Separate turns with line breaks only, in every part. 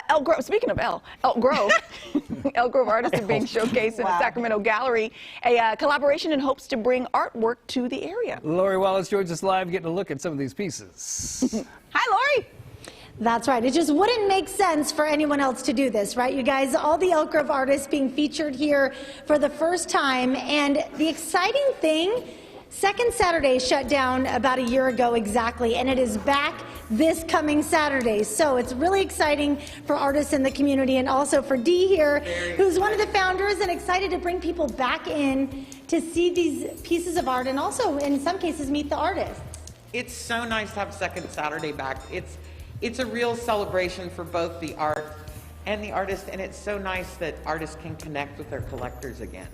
Elk Grove, speaking of Elk Grove, Elk Grove artists are being showcased in the Sacramento Gallery, a collaboration in hopes to bring artwork to the area.
Lori Wallace joins us live, getting a look at some of these pieces.
Hi, Lori.
That's right. It just wouldn't make sense for anyone else to do this, right, you guys? All the Elk Grove artists being featured here for the first time. And the exciting thing, Second Saturday shut down about a year ago exactly, and it is back this coming Saturday. So it's really exciting for artists in the community, and also for Dee here, who's one of the founders, and excited to bring people back in to see these pieces of art and also, in some cases, meet the artists.
It's so nice to have Second Saturday back. It's a real celebration for both the art and the artist, and it's so nice that artists can connect with their collectors again.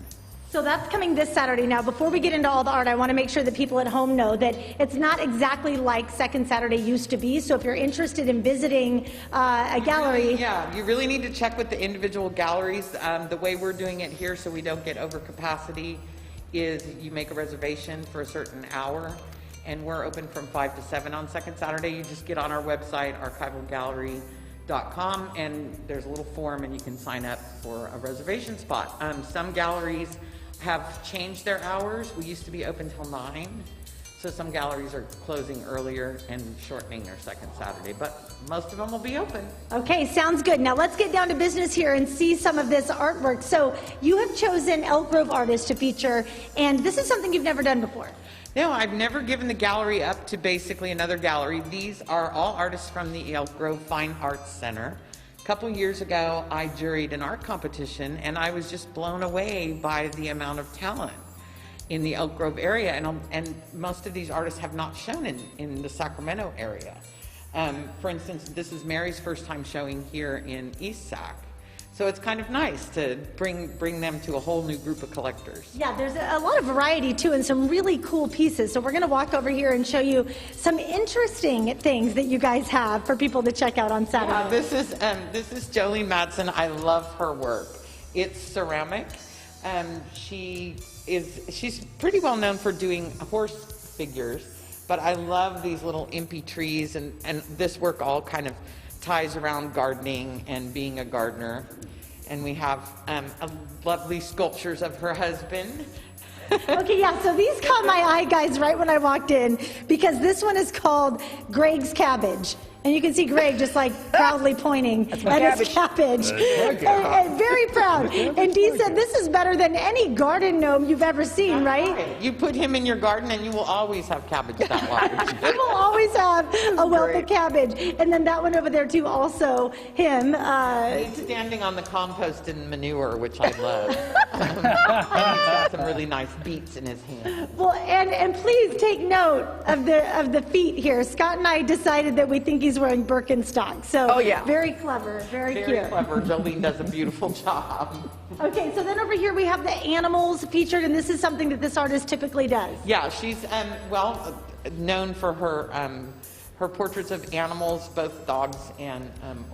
So that's coming this Saturday. Now, before we get into all the art, I want to make sure that people at home know that it's not exactly like Second Saturday used to be. So if you're interested in visiting a gallery...
You really need to check with the individual galleries. The way we're doing it here so we don't get over capacity is you make a reservation for a certain hour, and we're open from 5 to 7 on Second Saturday. You just get on our website, archivalgallery.com, and there's a little form and you can sign up for a reservation spot. Some galleries have changed their hours. We used to be open till 9, so some galleries are closing earlier and shortening their Second Saturday, but most of them will be open.
Okay, sounds good. Now let's get down to business here and see some of this artwork. So you have chosen Elk Grove artists to feature, and this is something you've never done before.
No, I've never given the gallery up to basically another gallery. These are all artists from the Elk Grove Fine Arts Center. A couple years ago, I juried an art competition, and I was just blown away by the amount of talent in the Elk Grove area, and most of these artists have not shown in the Sacramento area. For instance, this is Mary's first time showing here in East Sac. So it's kind of nice to bring them to a whole new group of collectors.
Yeah, there's a lot of variety too, and some really cool pieces. So we're going to walk over here and show you some interesting things that you guys have for people to check out on Saturday.
Yeah, this is Jolene Madsen. I love her work. It's ceramic. She's pretty well known for doing horse figures, but I love these little impy trees, and this work all kind of ties around gardening and being a gardener. And we have lovely sculptures of her husband.
Okay, yeah, so these caught my eye, guys, right when I walked in, because this one is called Greg's Cabbage. And you can see Greg just like proudly pointing at his cabbage. And very proud. And Dee said, this is better than any garden gnome you've ever seen, right?
You put him in your garden and you will always have cabbage that large.
You will always have a wealth of cabbage. And then that one over there too, also him.
He's standing on the compost and manure, which I love. And he's got some really nice beets in his hand.
Well, and please take note of the feet here. Scott and I decided that we think he's wearing Birkenstock. So very clever, very cute.
Very clever. Jolene does a beautiful job.
Okay, so then over here we have the animals featured, and this is something that this artist typically does.
Yeah, she's well known for her her portraits of animals, both dogs and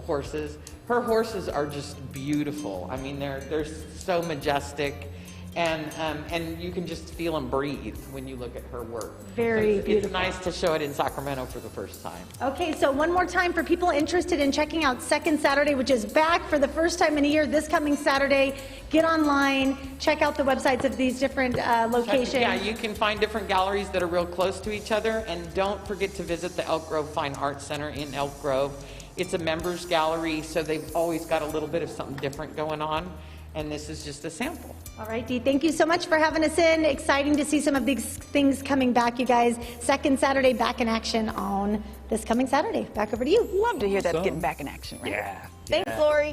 horses. Her horses are just beautiful. I mean, they're so majestic. And you can just feel them breathe when you look at her work.
Very beautiful.
It's nice to show it in Sacramento for the first time.
Okay, so one more time for people interested in checking out Second Saturday, which is back for the first time in a year this coming Saturday. Get online, check out the websites of these different locations.
Yeah, you can find different galleries that are real close to each other. And don't forget to visit the Elk Grove Fine Arts Center in Elk Grove. It's a members gallery, so they've always got a little bit of something different going on. And this is just a sample.
All right, Dee, thank you so much for having us in. Exciting to see some of these things coming back, you guys. Second Saturday back in action on this coming Saturday. Back over to you.
Love to hear that getting back in action, right?
Yeah.
Thanks, Lori.